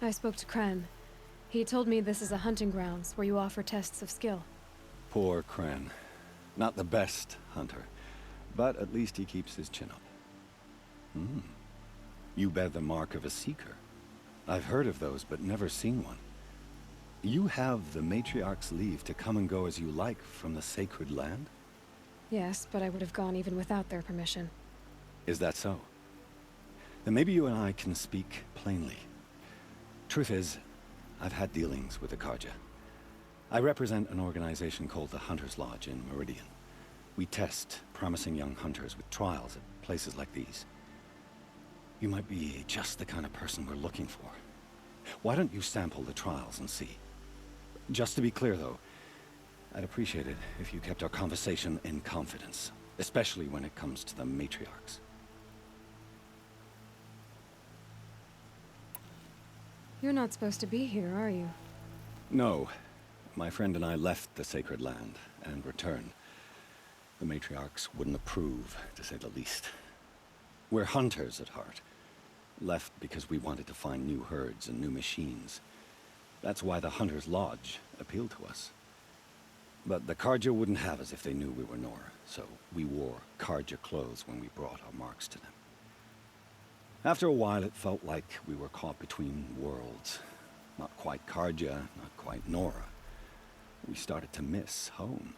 I spoke to Kren. He told me this is a hunting grounds where you offer tests of skill. Poor Kren. Not the best hunter, but at least he keeps his chin up. You bear the mark of a seeker. I've heard of those, but never seen one. You have the Matriarch's leave to come and go as you like from the sacred land? Yes, but I would have gone even without their permission. Is that so? Then maybe you and I can speak plainly. Truth is, I've had dealings with the Karja. I represent an organization called the Hunter's Lodge in Meridian. We test promising young hunters with trials at places like these. You might be just the kind of person we're looking for. Why don't you sample the trials and see? Just to be clear, though, I'd appreciate it if you kept our conversation in confidence, especially when it comes to the matriarchs. You're not supposed to be here, are you? No. My friend and I left the sacred land and returned. The matriarchs wouldn't approve, to say the least. We're hunters at heart. Left because we wanted to find new herds and new machines. That's why the Hunter's Lodge appealed to us. But the Karja wouldn't have us if they knew we were Nora, so we wore Karja clothes when we brought our marks to them. After a while, it felt like we were caught between worlds. Not quite Karja, not quite Nora. We started to miss home.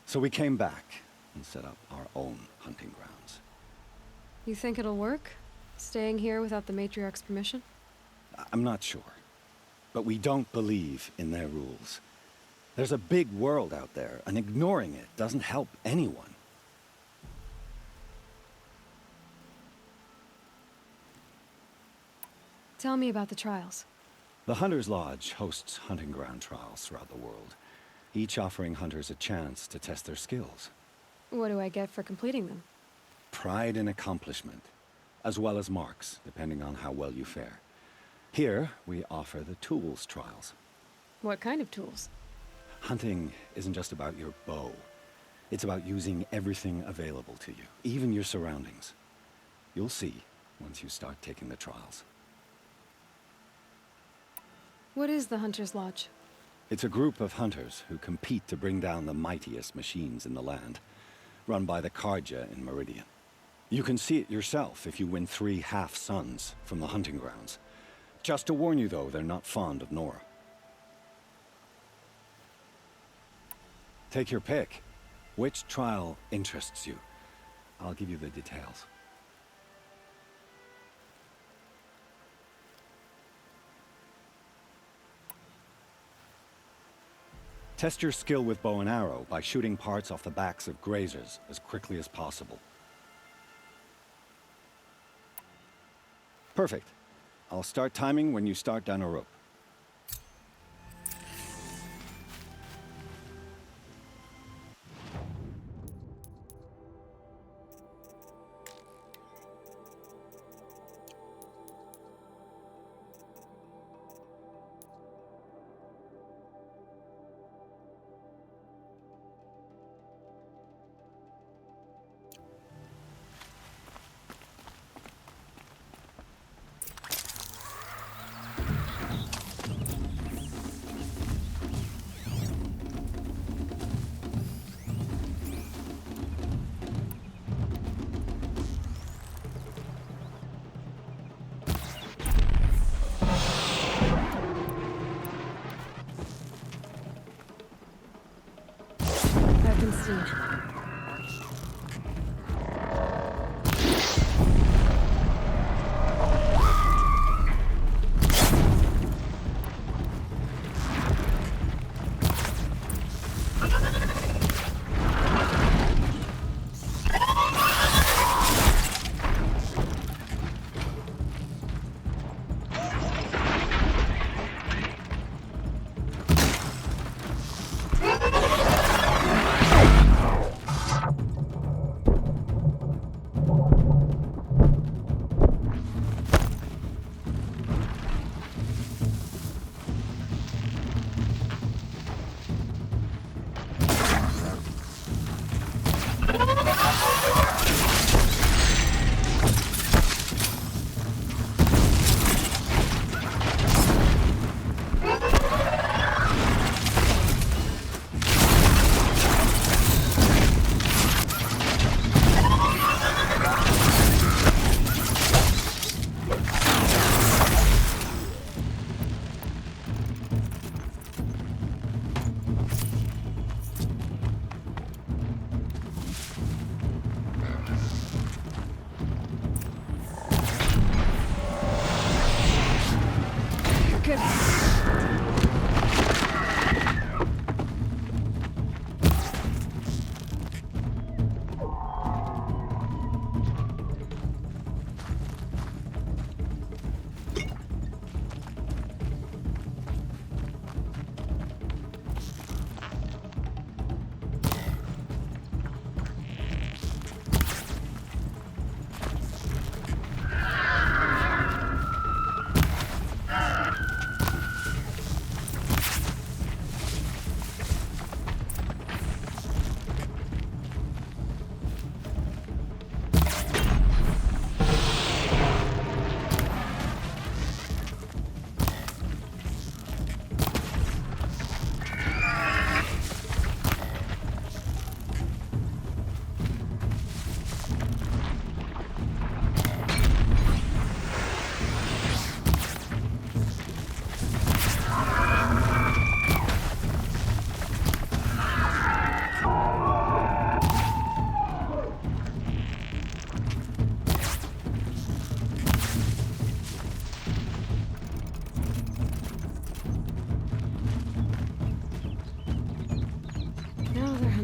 So we came back and set up our own hunting grounds. You think it'll work? Staying here without the Matriarch's permission? I'm not sure. But we don't believe in their rules. There's a big world out there, and ignoring it doesn't help anyone. Tell me about the trials. The Hunter's Lodge hosts hunting ground trials throughout the world, each offering hunters a chance to test their skills. What do I get for completing them? Pride in accomplishment, as well as marks, depending on how well you fare. Here, we offer the tools trials. What kind of tools? Hunting isn't just about your bow. It's about using everything available to you, even your surroundings. You'll see once you start taking the trials. What is the Hunter's Lodge? It's a group of hunters who compete to bring down the mightiest machines in the land, run by the Karja in Meridian. You can see it yourself if you win 3 half-suns from the hunting grounds. Just to warn you, though, they're not fond of Nora. Take your pick. Which trial interests you? I'll give you the details. Test your skill with bow and arrow by shooting parts off the backs of grazers as quickly as possible. Perfect. I'll start timing when you start down a rope.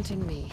hunting me.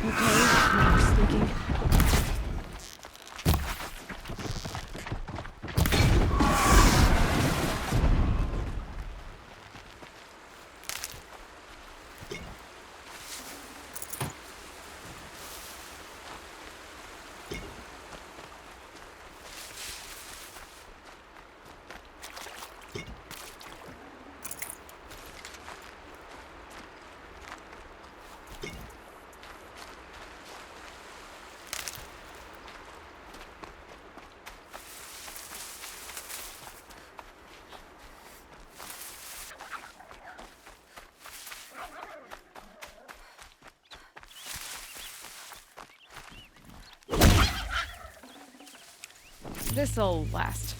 Okay, now we're speaking. This'll last.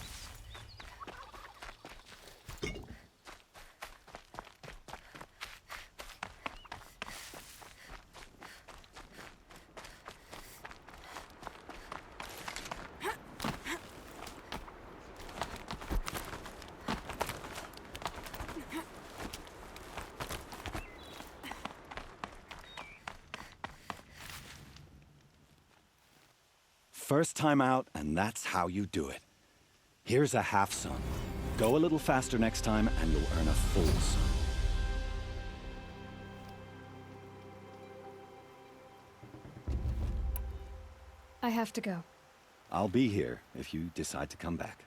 First time out, and that's how you do it. Here's a half sun. Go a little faster next time, and you'll earn a full sun. I have to go. I'll be here if you decide to come back.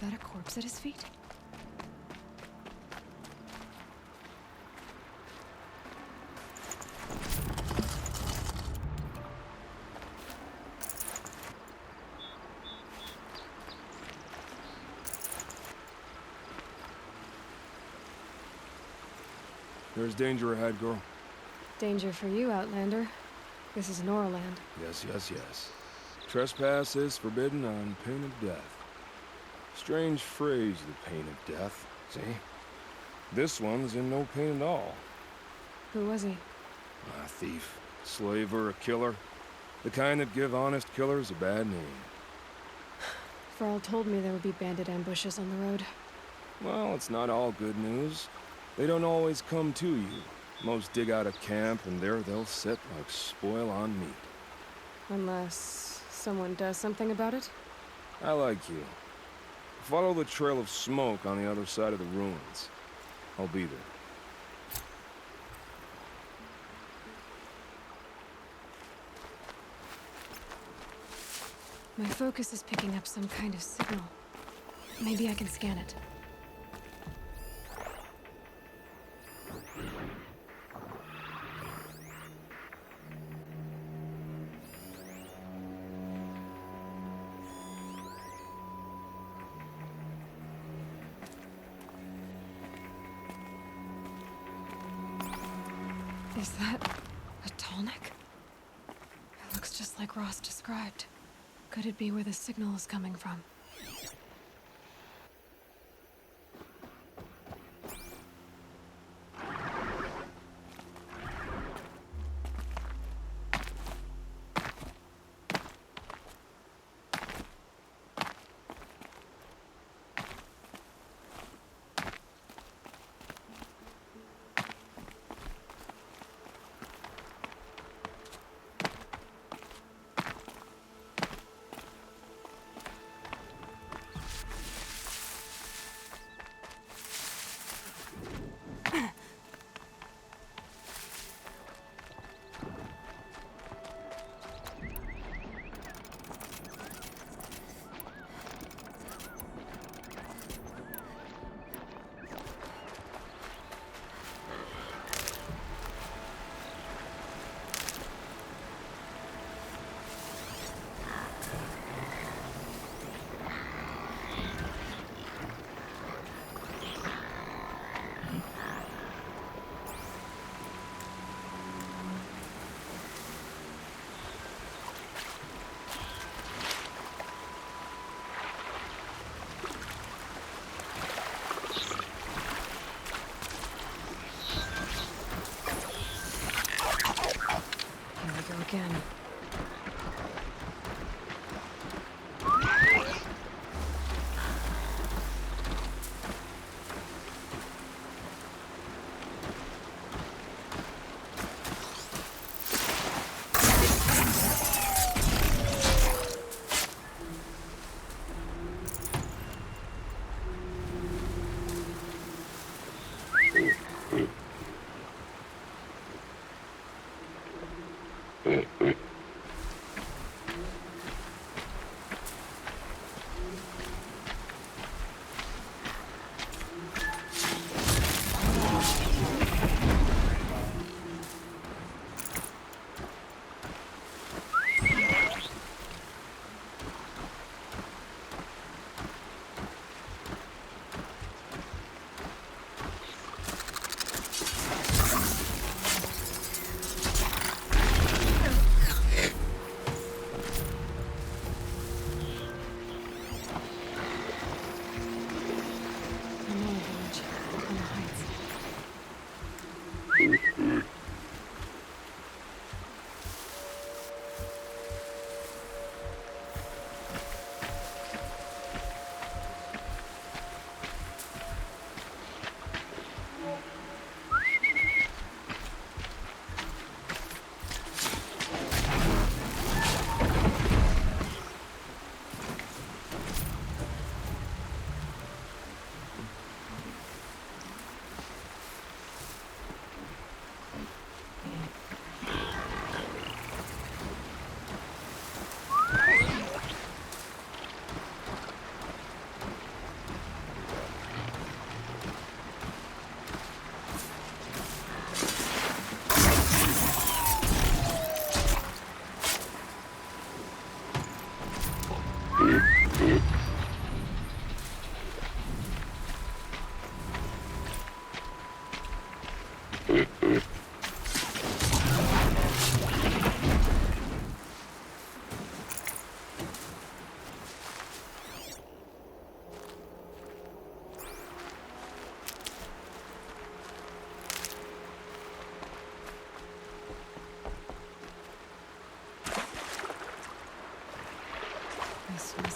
that a corpse at his feet? There's danger ahead, girl. Danger for you, Outlander. This is Norland. Yes, yes, yes. Trespass is forbidden on pain of death. Strange phrase, the pain of death. See? This one's in no pain at all. Who was he? A thief, slaver, a killer. The kind that give honest killers a bad name. Farrell told me there would be bandit ambushes on the road. Well, it's not all good news. They don't always come to you. Most dig out a camp, and there they'll sit like spoil on meat. Unless someone does something about it? I like you. Follow the trail of smoke on the other side of the ruins. I'll be there. My focus is picking up some kind of signal. Maybe I can scan it. Is that a tall neck? It looks just like Ross described. Could it be where the signal is coming from? Again.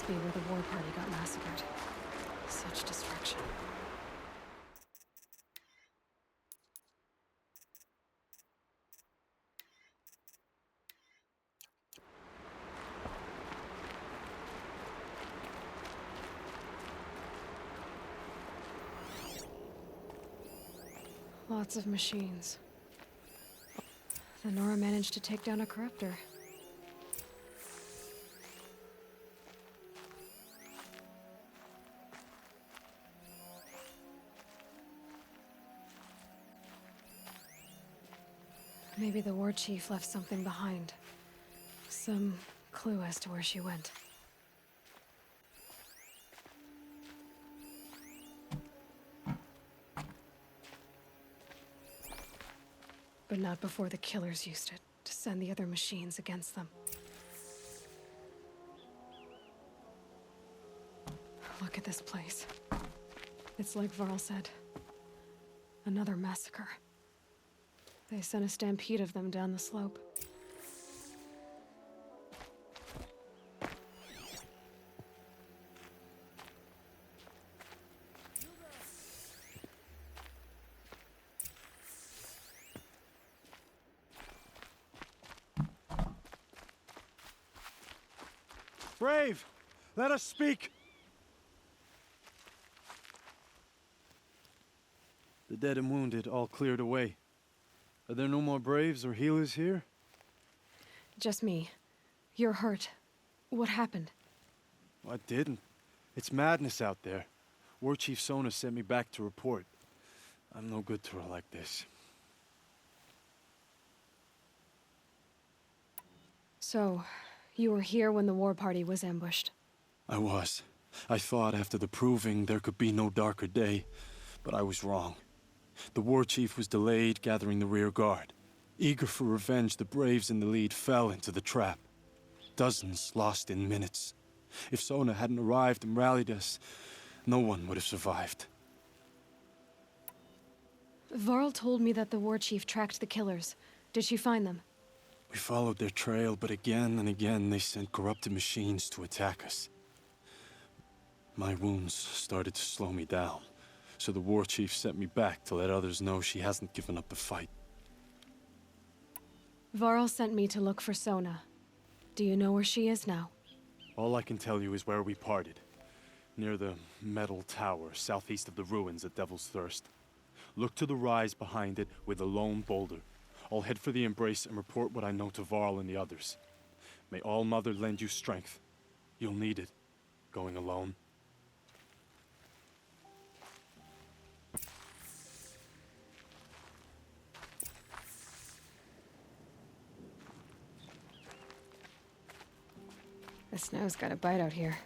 must be where the war party got massacred. Such destruction. Lots of machines. The Nora managed to take down a corruptor. Maybe the war chief left something behind. Some clue as to where she went. But not before the killers used it to send the other machines against them. Look at this place. It's like Varl said. Another massacre. They sent a stampede of them down the slope. Brave! Let us speak! The dead and wounded all cleared away. Are there no more Braves or healers here? Just me. You're hurt. What happened? I didn't. It's madness out there. War Chief Sona sent me back to report. I'm no good to her like this. So, you were here when the war party was ambushed? I was. I thought after the proving there could be no darker day, but I was wrong. The war chief was delayed gathering the rear guard. Eager for revenge, the Braves in the lead fell into the trap. Dozens lost in minutes. If Sona hadn't arrived and rallied us, no one would have survived. Varl told me that the war chief tracked the killers. Did she find them? We followed their trail, but again and again they sent corrupted machines to attack us. My wounds started to slow me down, so the war chief sent me back to let others know she hasn't given up the fight. Varl sent me to look for Sona. Do you know where she is now? All I can tell you is where we parted. Near the metal tower, southeast of the ruins at Devil's Thirst. Look to the rise behind it with a lone boulder. I'll head for the embrace and report what I know to Varl and the others. May All Mother lend you strength. You'll need it, going alone. The snow's got a bite out here.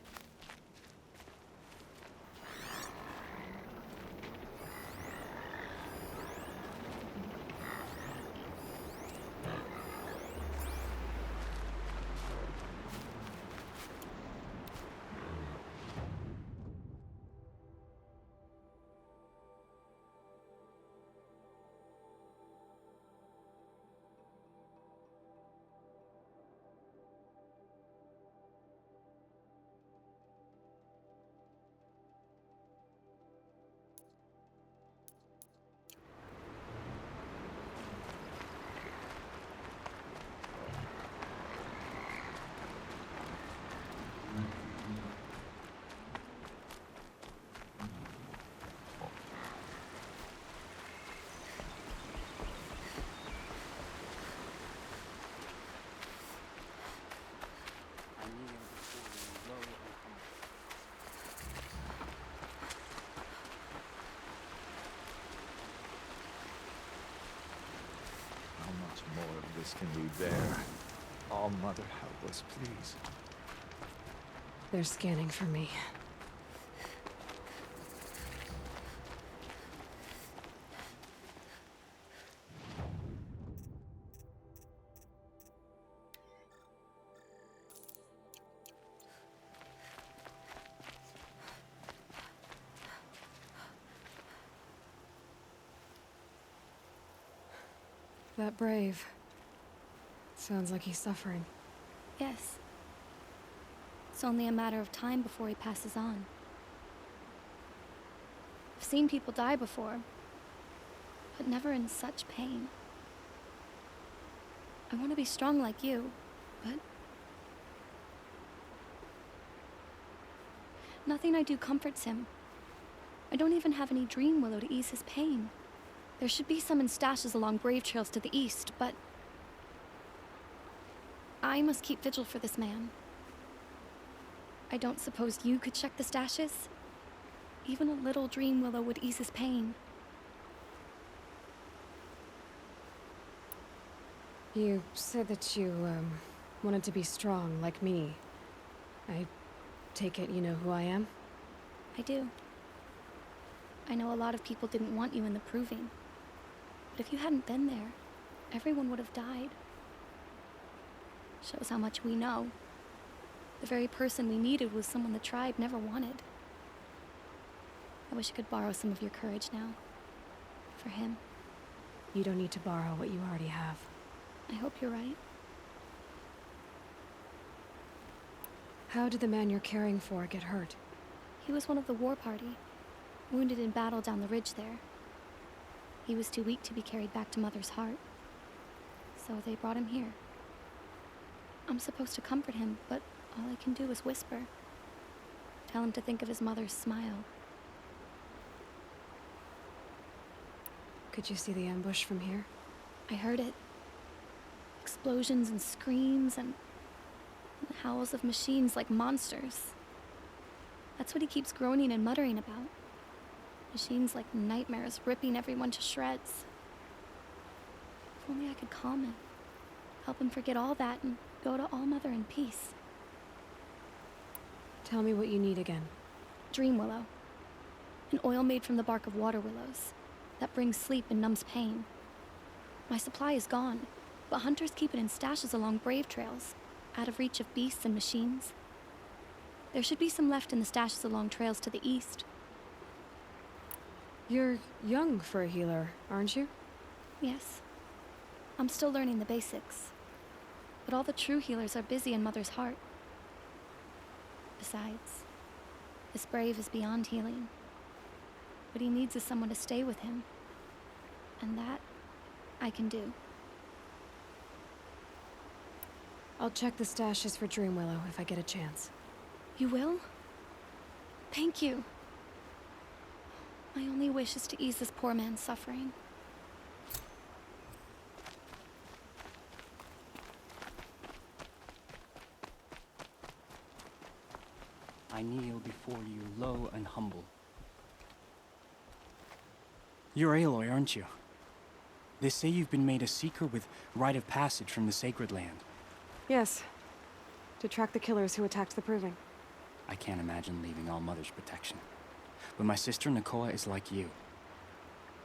How much more of this can we bear? All Mother, help us, please. They're scanning for me. That brave. Sounds like he's suffering. Yes. It's only a matter of time before he passes on. I've seen people die before, but never in such pain. I want to be strong like you, but nothing I do comforts him. I don't even have any dream willow to ease his pain. There should be some in stashes along brave trails to the east, but I must keep vigil for this man. I don't suppose you could check the stashes? Even a little dream willow would ease his pain. You said that you, wanted to be strong, like me. I take it you know who I am? I do. I know a lot of people didn't want you in the Proving. But if you hadn't been there, everyone would have died. Shows how much we know. The very person we needed was someone the tribe never wanted. I wish I could borrow some of your courage now. For him. You don't need to borrow what you already have. I hope you're right. How did the man you're caring for get hurt? He was one of the war party, wounded in battle down the ridge there. He was too weak to be carried back to Mother's heart, so they brought him here. I'm supposed to comfort him, but all I can do is whisper. Tell him to think of his mother's smile. Could you see the ambush from here? I heard it. Explosions and screams and howls of machines like monsters. That's what he keeps groaning and muttering about. Machines like nightmares ripping everyone to shreds. If only I could calm him. Help him forget all that and go to All Mother in peace. Tell me what you need again. Dream willow. An oil made from the bark of water willows that brings sleep and numbs pain. My supply is gone, but hunters keep it in stashes along brave trails, out of reach of beasts and machines. There should be some left in the stashes along trails to the east. You're young for a healer, aren't you? Yes. I'm still learning the basics. But all the true healers are busy in Mother's heart. Besides, this brave is beyond healing. What he needs is someone to stay with him. And that, I can do. I'll check the stashes for Dream Willow if I get a chance. You will? Thank you. My only wish is to ease this poor man's suffering. I kneel before you, low and humble. You're Aloy, aren't you? They say you've been made a seeker with rite of passage from the sacred land. Yes. To track the killers who attacked the Proving. I can't imagine leaving All Mother's protection. But my sister Nakoa is like you.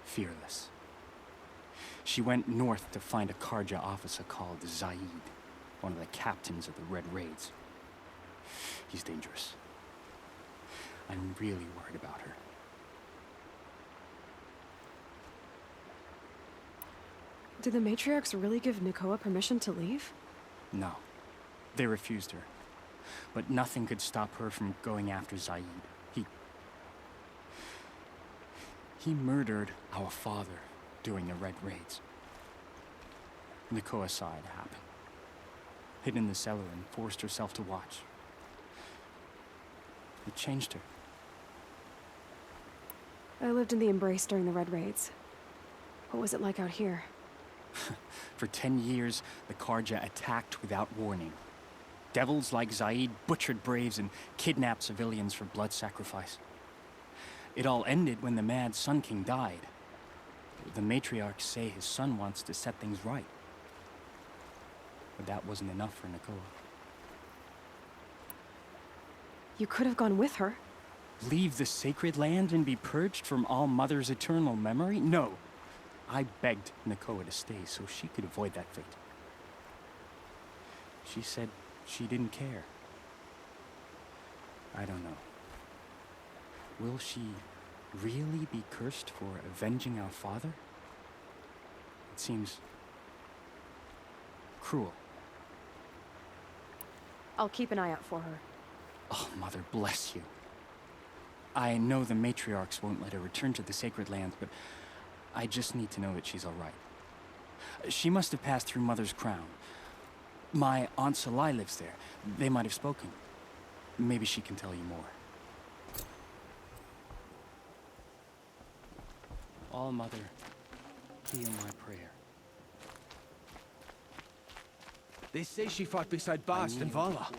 Fearless. She went north to find a Karja officer called Zaid, one of the captains of the Red Raids. He's dangerous. I'm really worried about her. Did the matriarchs really give Nakoa permission to leave? No. They refused her. But nothing could stop her from going after Zaid. He murdered our father during the Red Raids. Nakoa saw it happen. Hid in the cellar and forced herself to watch. It changed her. I lived in the Embrace during the Red Raids. What was it like out here? For 10 years, the Karja attacked without warning. Devils like Zaid butchered braves and kidnapped civilians for blood sacrifice. It all ended when the mad Sun King died. The matriarchs say his son wants to set things right. But that wasn't enough for Nakoa. You could have gone with her. Leave the sacred land and be purged from All Mother's eternal memory? No. I begged Nakoa to stay so she could avoid that fate. She said she didn't care. I don't know. Will she really be cursed for avenging our father? It seems cruel. I'll keep an eye out for her. Oh, Mother, bless you. I know the matriarchs won't let her return to the sacred lands, but I just need to know that she's all right. She must have passed through Mother's crown. My Aunt Salai lives there. They might have spoken. Maybe she can tell you more. All Mother, hear my prayer. They say she fought beside Bast and Vala.